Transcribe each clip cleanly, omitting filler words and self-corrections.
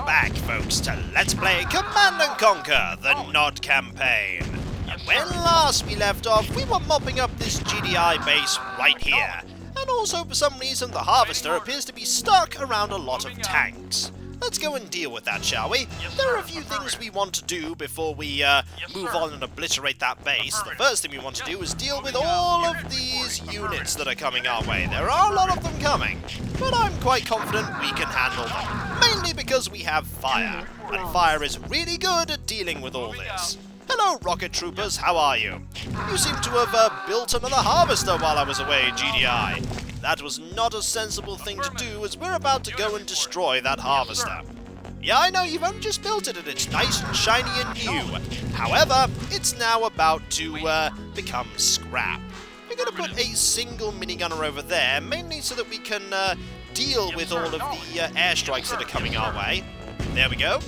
back, folks, to Let's Play Command & Conquer, the Nod campaign. And when last we left off, we were mopping up this GDI base right here. And also, for some reason, the Harvester appears to be stuck around a lot of tanks. Let's go and deal with that, shall we? There are a few things we want to do before we move on and obliterate that base. The first thing we want to do is deal with all of these units that are coming our way. There are a lot of them coming, but I'm quite confident we can handle them. Mainly because we have fire, and fire is really good at dealing with all this. Hello, rocket troopers, how are you? You seem to have built another Harvester while I was away, GDI. That was not a sensible thing to do, as we're about to go and destroy that Harvester. Yeah, I know, you've only just built it, and it's nice and shiny and new. However, it's now about to become scrap. We're going to put a single minigunner over there, mainly so that we can deal with all of the airstrikes that are coming our way. There we go.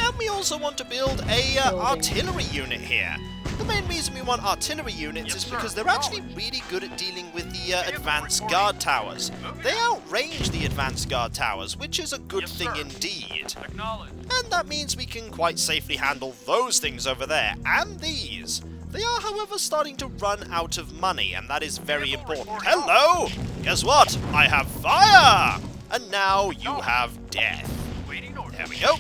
And we also want to build a artillery unit here. The main reason we want artillery units is because they're actually really good at dealing with the advanced guard towers. They outrange the advanced guard towers, which is a good thing indeed. And that means we can quite safely handle those things over there, and these. They are, however, starting to run out of money, and that is very important. Hello! Guess what? I have fire! And now you have death. There we go.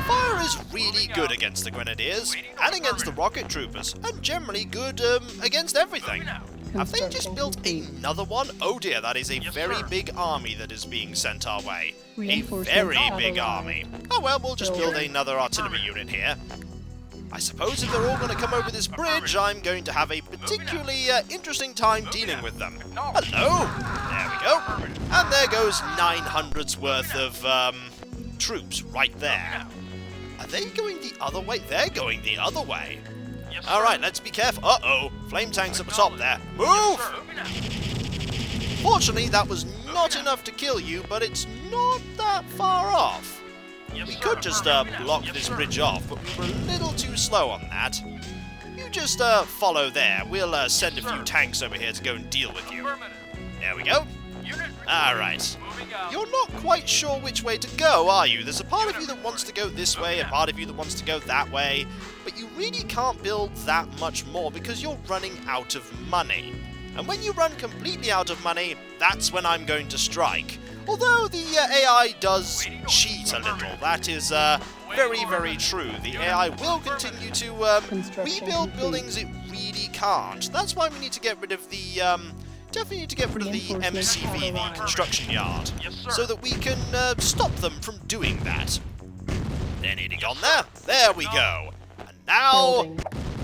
Fire is really good against the Grenadiers, and against the rocket troopers, and generally good against everything. Have they just built another one? Oh dear, that is a very big army that is being sent our way. A very big army. Oh well, we'll just build another artillery unit here. I suppose if they're all going to come over this bridge, I'm going to have a particularly interesting time dealing with them. Hello! There we go. And there goes 900's worth of troops right there. Are they going the other way? They're going the other way. Alright, let's be careful. Uh-oh, flame tanks at the top there. Move! Fortunately, that was not enough to kill you, but it's not that far off. We could just block this bridge off, but we were a little too slow on that. You just follow there. We'll send a few tanks over here to go and deal with you. There we go. Alright. You're not quite sure which way to go, are you? There's a part of you that wants to go this way, a part of you that wants to go that way, but you really can't build that much more because you're running out of money. And when you run completely out of money, that's when I'm going to strike. Although the AI does cheat a little, that is very, very true. The AI will continue to rebuild buildings it really can't. That's why we need to get rid of the definitely need to get rid of the MCV, the construction yard, so that we can stop them from doing that. They're nearly gone there. There we go. And now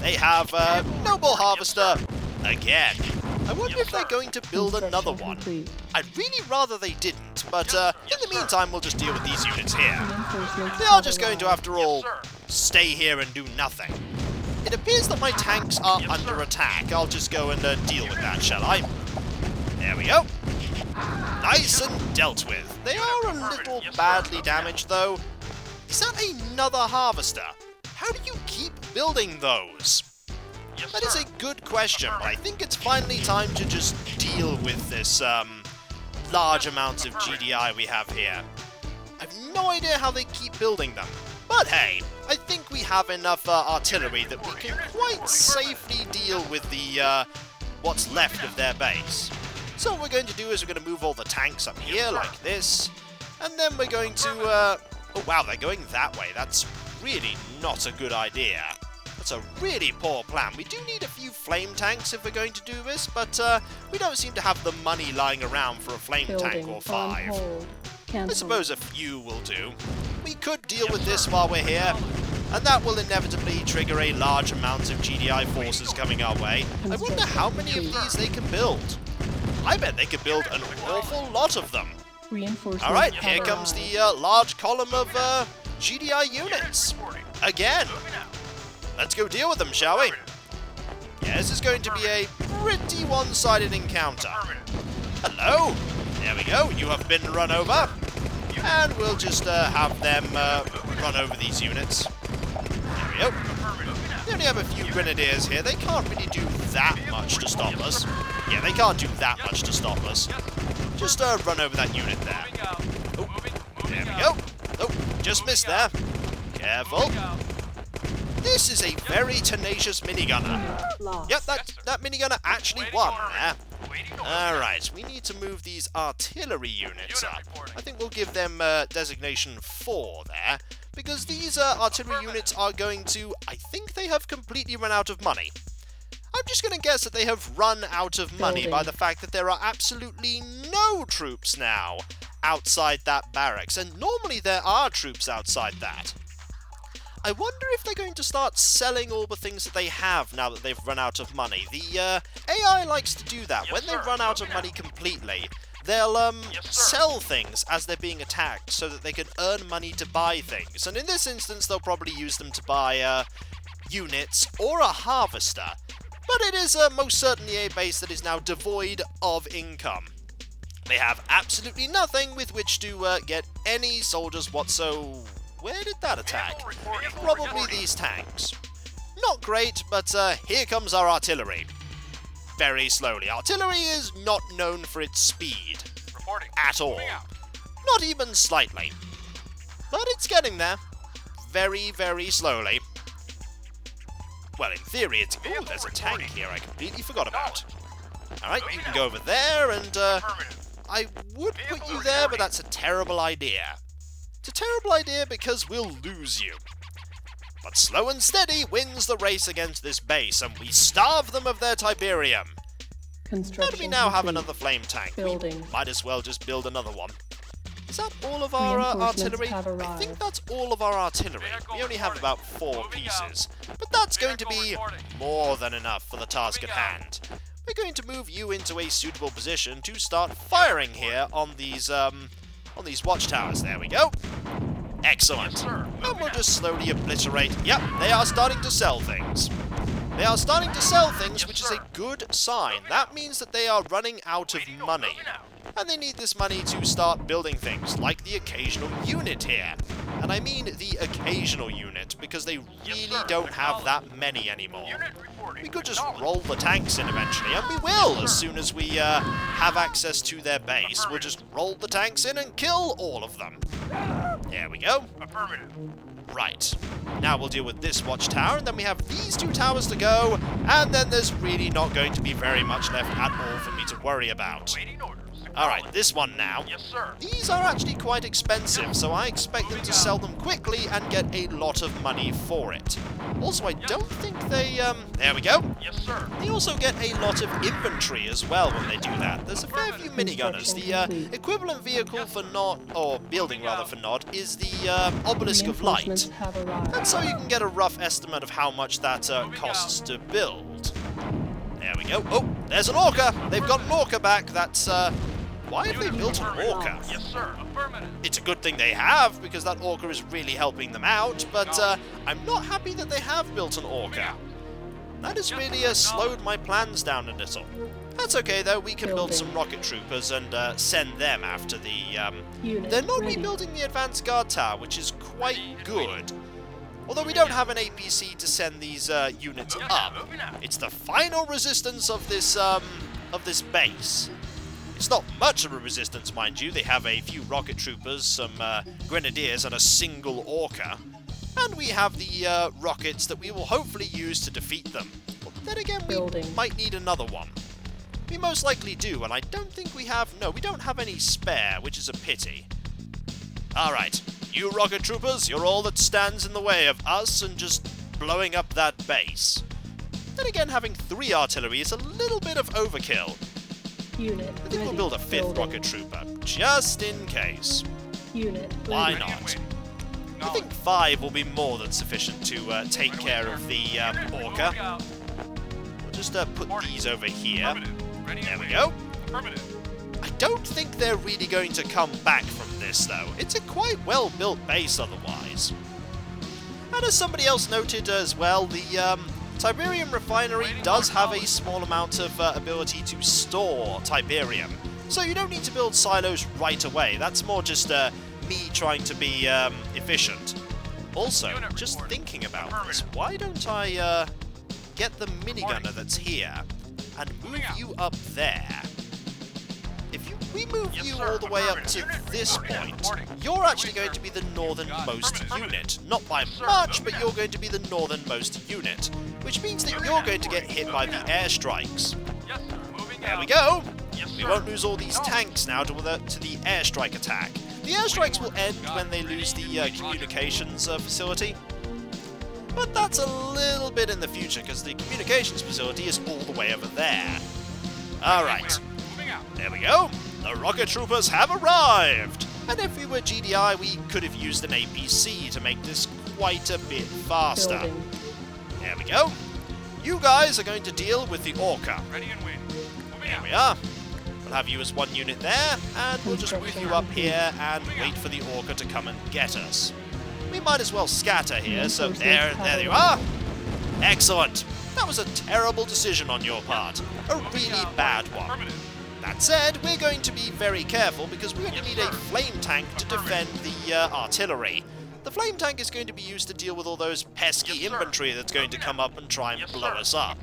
they have Noble Harvester again. I wonder if they're going to build another one. I'd really rather they didn't, but in the meantime we'll just deal with these units here. They are just going to, after all, stay here and do nothing. It appears that my tanks are under attack. I'll just go and deal with that, shall I? There we go. Nice and dealt with. They are a little badly damaged, though. Is that another Harvester? How do you keep building those? That is a good question, but I think it's finally time to just deal with this large amount of GDI we have here. I have no idea how they keep building them. But hey, I think we have enough artillery that we can quite safely deal with the what's left of their base. So what we're going to do is we're going to move all the tanks up here like this, and then we're going to oh wow, they're going that way. That's really not a good idea. That's a really poor plan. We do need a few flame tanks if we're going to do this, but we don't seem to have the money lying around for a flame tank or 5. I suppose a few will do. We could deal with this while we're here, and that will inevitably trigger a large amount of GDI forces coming our way. I wonder how many of these they can build. I bet they could build an awful lot of them. Alright, here comes the large column of GDI units. Again. Let's go deal with them, shall we? Yeah, this is going to be a pretty one-sided encounter. Hello! There we go, you have been run over. And we'll just have them run over these units. There we go. They only have a few grenadiers here. They can't really do that much to stop us. Yeah, they can't do that much to stop us. Just run over that unit there. Oh, there we go. Oh, just missed there. Careful. This is a very tenacious minigunner. Yep, that minigunner actually won there. Alright, we need to move these artillery units up. I think we'll give them designation 4 there, because these artillery units are going to... I think they have completely run out of money. I'm just going to guess that they have run out of money by the fact that there are absolutely no troops now outside that barracks, and normally there are troops outside that. I wonder if they're going to start selling all the things that they have now that they've run out of money. The AI likes to do that. When they run out of money completely, they'll sell things as they're being attacked so that they can earn money to buy things. And in this instance, they'll probably use them to buy units or a harvester. But it is most certainly a base that is now devoid of income. They have absolutely nothing with which to get any soldiers whatsoever. Where did that attack? Probably these tanks. Not great, but here comes our artillery. Very slowly. Artillery is not known for its speed. At all. Not even slightly. But it's getting there. Very, very slowly. Well, in theory, it's... Oh, there's a tank here I completely forgot about. Alright, you can go over there, and I would put you there, but that's a terrible idea. It's a terrible idea because we'll lose you. But slow and steady wins the race against this base, and we starve them of their Tiberium. And we now have another flame tank. We might as well just build another one. Is that all of our artillery? I think that's all of our artillery. We only have about 4 pieces. But that's going to be more than enough for the task at hand. We're going to move you into a suitable position to start firing here on these watchtowers. There we go. Excellent. And we'll just slowly obliterate. Yep, they are starting to sell things. They are starting to sell things, which is a good sign. That means that they are running out of money. And they need this money to start building things, like the occasional unit here. And I mean the occasional unit, because they really don't have that many anymore. We could just roll the tanks in eventually, and we will as soon as we have access to their base. We'll just roll the tanks in and kill all of them. There we go. Right. Now we'll deal with this watchtower, and then we have these 2 towers to go, and then there's really not going to be very much left at all for me to worry about. Alright, this one now. These are actually quite expensive, so I expect them to sell them quickly and get a lot of money for it. Also, I don't think they, there we go. They also get a lot of infantry as well when they do that. There's a fair few minigunners. The equivalent vehicle for Nod, or building rather for Nod, is the Obelisk of Light. And so you can get a rough estimate of how much that costs to build. There we go. Oh, there's an orca! They've got an orca back. That's, why have they built an orca? It's a good thing they have, because that orca is really helping them out, but I'm not happy that they have built an orca. That has really slowed my plans down a little. That's okay though, we can build some rocket troopers and send them after the... They're not rebuilding the advanced guard tower, which is quite good. Although we don't have an APC to send these units up. It's the final resistance of this base. It's not much of a resistance, mind you. They have a few rocket troopers, some grenadiers, and a single orca. And we have the rockets that we will hopefully use to defeat them. But then again, we might need another one. We most likely do, and I don't think we have... No, we don't have any spare, which is a pity. Alright, you rocket troopers, you're all that stands in the way of us and just blowing up that base. Then again, having 3 artillery is a little bit of overkill. I think we'll build a 5th rocket trooper, just in case. Why not? I think 5 will be more than sufficient to take care of the orca. We'll just put these over here. There we go. I don't think they're really going to come back from this, though. It's a quite well-built base otherwise. And as somebody else noted as well, the Tiberium refinery does have a small amount of ability to store Tiberium. So you don't need to build silos right away. That's more just me trying to be efficient. Also, just thinking about this, why don't I get the minigunner that's here and move you up there? If you we move you all the way up to this point, you're actually going to be the northernmost unit. Not by much, but you're going to be the northernmost unit, which means that you're going to get hit by the airstrikes. There we go! We won't lose all these tanks now to the airstrike attack. The airstrikes will end when they lose the communications facility. But that's a little bit in the future, because the communications facility is all the way over there. Alright, there we go. The rocket troopers have arrived! And if we were GDI, we could have used an APC to make this quite a bit faster. There we go. You guys are going to deal with the Orca. There we are. We'll have you as one unit there, and we'll just move you up here and wait for the Orca to come and get us. We might as well scatter here, so there you are! Excellent! That was a terrible decision on your part. A really bad one. That said, we're going to be very careful because we're going to need a flame tank to defend the artillery. The flame tank is going to be used to deal with all those pesky infantry that's going to come up and try and blow us up.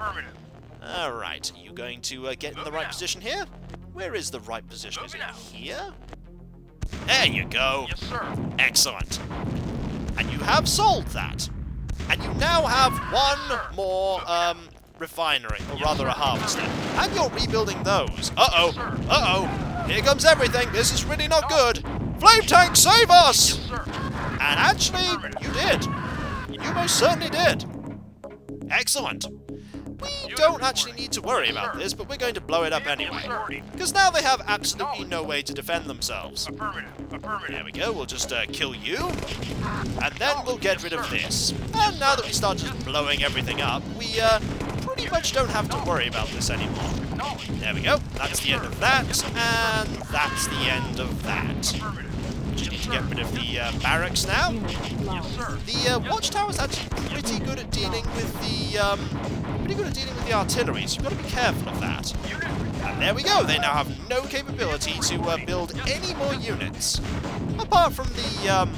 Alright, are you going to get in the right position here? Where is the right position? Is it here? There you go! Excellent. And you have solved that. And you now have one more refinery, or rather a harvester. And you're rebuilding those. Uh-oh. Uh-oh. Here comes everything. This is really not good. Flame tank, save us! And actually, you did. You most certainly did. Excellent. We don't actually need to worry about this, but we're going to blow it up anyway. Because now they have absolutely no way to defend themselves. There we go, we'll just kill you. And then we'll get rid of this. And now that we start just blowing everything up, we pretty much don't have to worry about this anymore. There we go, that's the end of that, and that's the end of that. Just need to get rid of the barracks now. The watchtower is actually pretty good at dealing with the artillery, so you've got to be careful of that. And there we go, they now have no capability to build any more units. Apart from the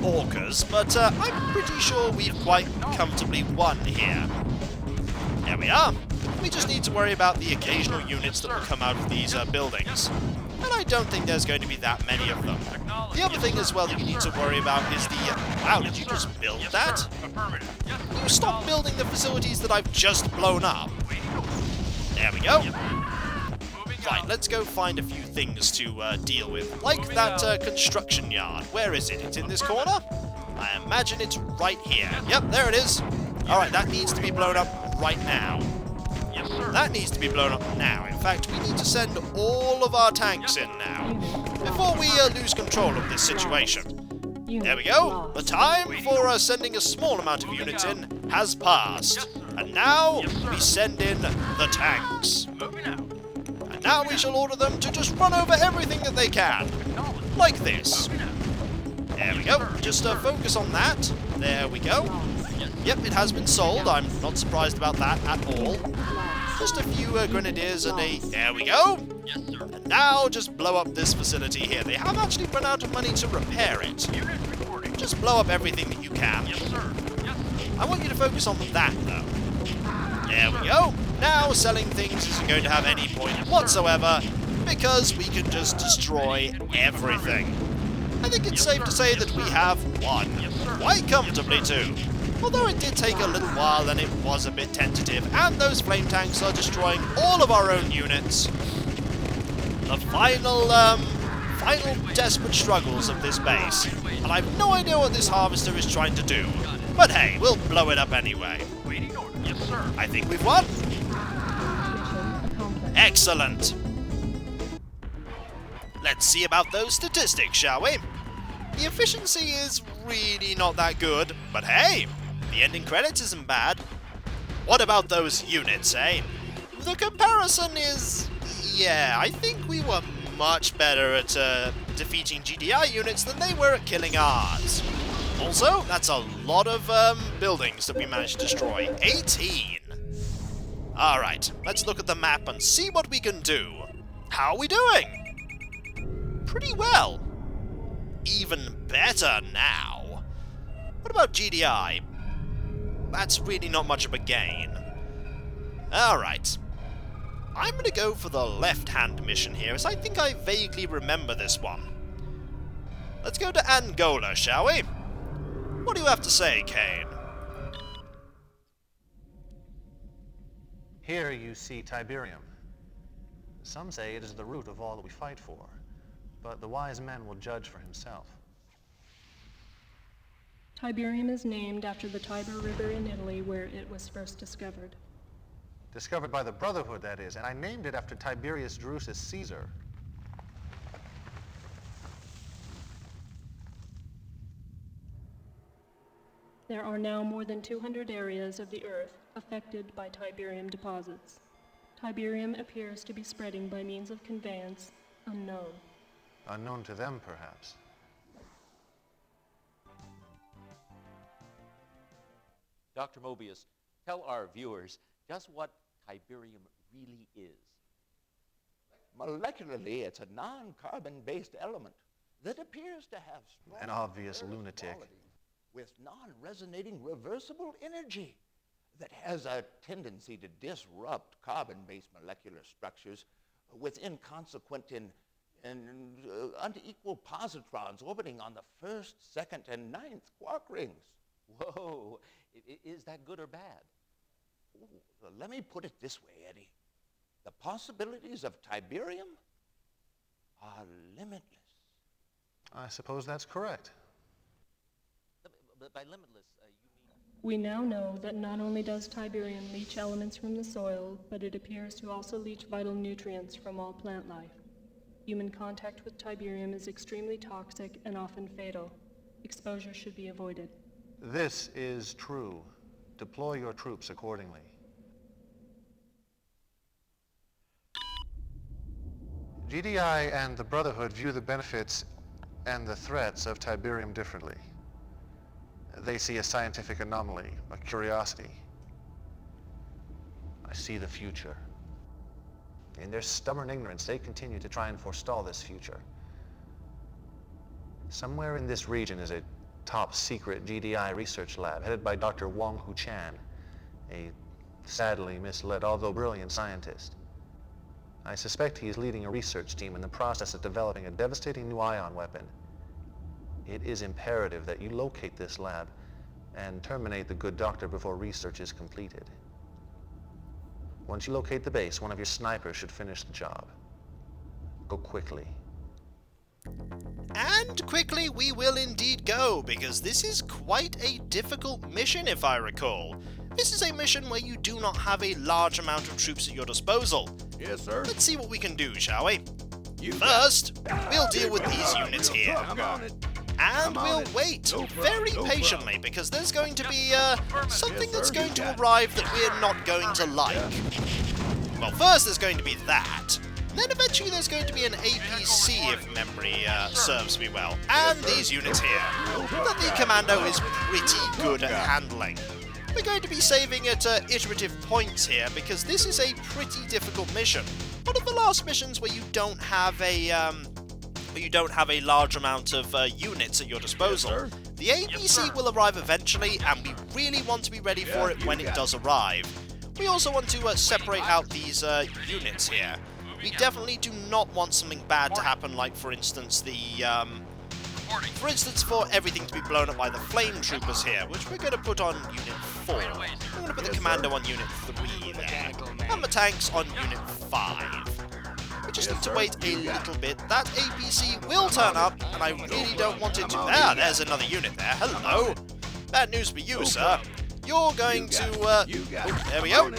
orcas, but I'm pretty sure we've quite comfortably won here. There we are. We just need to worry about the occasional units that will come out of these buildings. And I don't think there's going to be that many of them. The other thing as well that you need to worry about is the... wow, did you just build that? You stop building the facilities that I've just blown up. There we go. Right, let's go find a few things to deal with. Like that construction yard. Where is it? It's in this corner? I imagine it's right here. Yep, there it is. Alright, that needs to be blown up right now. That needs to be blown up now. In fact, we need to send all of our tanks in now, before we lose control of this situation. There we go. The time for sending a small amount of units in has passed. And now, we send in the tanks. And now we shall order them to just run over everything that they can. Like this. There we go. Just focus on that. There we go. Yep, it has been sold. I'm not surprised about that at all. Just a few grenadiers and a... there we go! And now just blow up this facility here. They have actually run out of money to repair it. Just blow up everything that you can. I want you to focus on that, though. There we go. Now selling things isn't going to have any point whatsoever, because we can just destroy everything. I think it's safe to say that we have won. Quite comfortably, too. Although it did take a little while and it was a bit tentative, and those flame tanks are destroying all of our own units. The final desperate struggles of this base. And I have no idea what this harvester is trying to do. But hey, we'll blow it up anyway. I think we've won. Excellent. Let's see about those statistics, shall we? The efficiency is really not that good, but hey, the ending credits isn't bad. What about those units, eh? The comparison is... yeah, I think we were much better at defeating GDI units than they were at killing ours. Also, that's a lot of buildings that we managed to destroy. 18! Alright, let's look at the map and see what we can do. How are we doing? Pretty well. Even better now. What about GDI? That's really not much of a gain. Alright. I'm going to go for the left-hand mission here, as I think I vaguely remember this one. Let's go to Angola, shall we? What do you have to say, Kane? Here you see Tiberium. Some say it is the root of all that we fight for, but the wise man will judge for himself. Tiberium is named after the Tiber River in Italy, where it was first discovered. Discovered by the Brotherhood, that is, and I named it after Tiberius Drusus Caesar. There are now more than 200 areas of the Earth affected by Tiberium deposits. Tiberium appears to be spreading by means of conveyance unknown. Unknown to them, perhaps. Dr. Mobius, tell our viewers just what Tiberium really is. Molecularly, it's a non-carbon-based element that appears to have strong An obvious Earth lunatic. quality with non-resonating reversible energy that has a tendency to disrupt carbon-based molecular structures with inconsequent and unequal positrons orbiting on the first, second, and ninth quark rings. Whoa, is that good or bad? Ooh, well, let me put it this way, Eddie. The possibilities of Tiberium are limitless. I suppose that's correct. But by limitless, you mean... We now know that not only does Tiberium leach elements from the soil, but it appears to also leach vital nutrients from all plant life. Human contact with Tiberium is extremely toxic and often fatal. Exposure should be avoided. This is true. Deploy your troops accordingly. GDI and the Brotherhood view the benefits and the threats of Tiberium differently. They see a scientific anomaly, a curiosity. I see the future. In their stubborn ignorance, they continue to try and forestall this future. Somewhere in this region is a top-secret GDI research lab headed by Dr. Wong Hu Chan, a sadly misled, although brilliant scientist. I suspect he is leading a research team in the process of developing a devastating new ion weapon. It is imperative that you locate this lab and terminate the good doctor before research is completed. Once you locate the base, one of your snipers should finish the job. Go quickly. And quickly we will indeed go, because this is quite a difficult mission if I recall. This is a mission where you do not have a large amount of troops at your disposal. Yes, sir. Let's see what we can do, shall we? You First, we'll deal with these units here. I'm on it. And I'm on we'll it. wait No problem, very no patiently, because there's going to be something Yes, that's sir. going You to got it. arrive that we're not going to like. Well, first there's going to be that. Then eventually there's going to be an APC, if memory serves me well. And these units here, that the Commando is pretty good at handling. We're going to be saving at iterative points here, because this is a pretty difficult mission. One of the last missions where you don't have a large amount of units at your disposal. Yes, sir. The APC will arrive eventually, and we really want to be ready for it when it does arrive. We also want to separate out these units here. We definitely do not want something bad to happen, like for instance for everything to be blown up by the flame troopers here, which we're going to put on Unit 4. We're going to put the commando on Unit 3 there, and the tanks on Unit 5. We just need to wait a little bit. That APC will turn up, and I really don't want it to... there's another unit there. Hello. Bad news for you, sir. You're going to... there we go.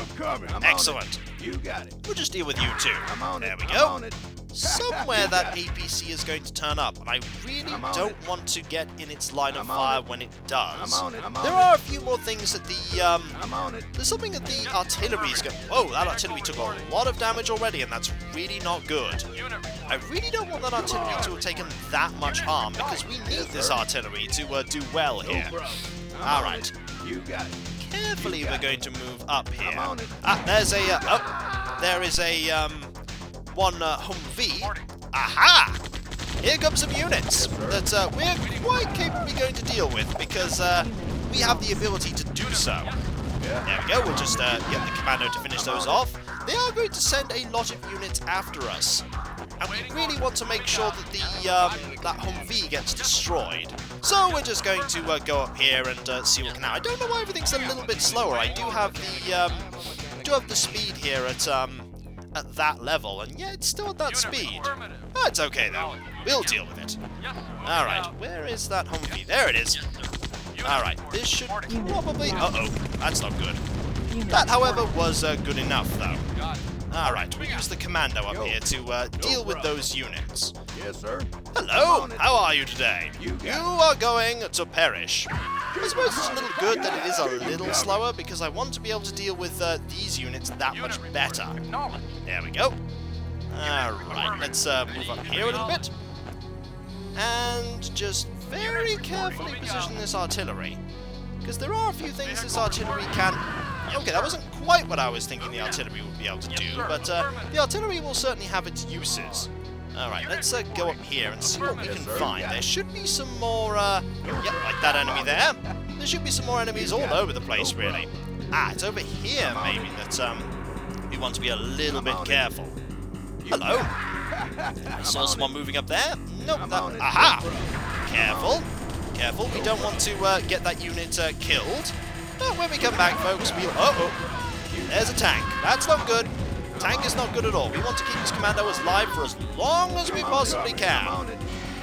Excellent. You got it. We'll just deal with you two. I'm on There it. we I'm go. on it. Somewhere that APC is going to turn up, and I really don't want to get in its line of fire when it does. I'm on it. I'm on There it. are a few more things that the I'm on it. there's something that the artillery is going... Whoa, that artillery took a lot of damage already, and that's really not good. I really don't want that artillery to have taken that much harm, because we need this artillery to do well here. Alright. You got it. Carefully we're going to move up here. I'm on it. There's a... there is a... one Humvee. Aha! Here comes some units that we're quite capably going to deal with, because we have the ability to do so. There we go, we'll just get the commando to finish those off. they are going to send a lot of units after us. And we really want to make sure that that Humvee gets destroyed. So we're just going to go up here and see what can happen. I don't know why everything's a little bit slower. I do have the speed here at that level, and yeah, it's still at that speed. Oh, it's okay though. We'll deal with it. All right, where is that Humvee? There it is. All right, this should probably. Uh-oh, that's not good. That, however, was good enough though. Alright, we use the commando up here to deal with those units. Yes, sir. Hello, how are you today? You are going to perish. I suppose it's a little good that it is a little slower because I want to be able to deal with these units that much better. There we go. Alright, let's move up here a little bit. And just very carefully position this artillery. Because there are a few things this artillery can... Okay, that wasn't quite what I was thinking the artillery would be able to do, but the artillery will certainly have its uses. Alright, let's go up here and see what we can find. There should be some more, yep, like that enemy there. There should be some more enemies all over the place, really. Ah, it's over here, maybe, that we want to be a little bit careful. Hello. I saw someone moving up there. Nope, that... Aha! Careful. Careful, we don't want to get that unit killed. But when we come back, folks, we'll... Uh-oh. There's a tank. That's not good. Tank is not good at all. We want to keep this commando alive for as long as we possibly can.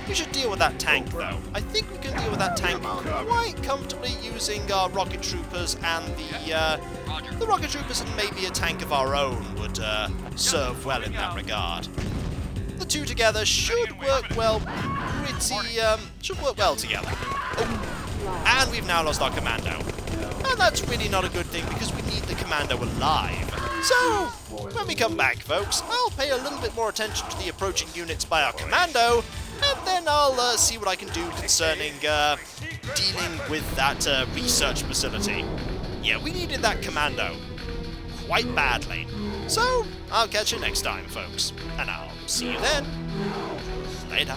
We should deal with that tank, though. I think we can deal with that tank quite comfortably using our rocket troopers and the rocket troopers and maybe a tank of our own would serve well in that regard. The two together should work well should work well together. Oh, and we've now lost our commando. And that's really not a good thing because we need the commando alive. So, when we come back, folks, I'll pay a little bit more attention to the approaching units by our commando, and then I'll see what I can do concerning dealing with that research facility. Yeah, we needed that commando quite badly. So, I'll catch you next time, folks. And I'll see you then. Later.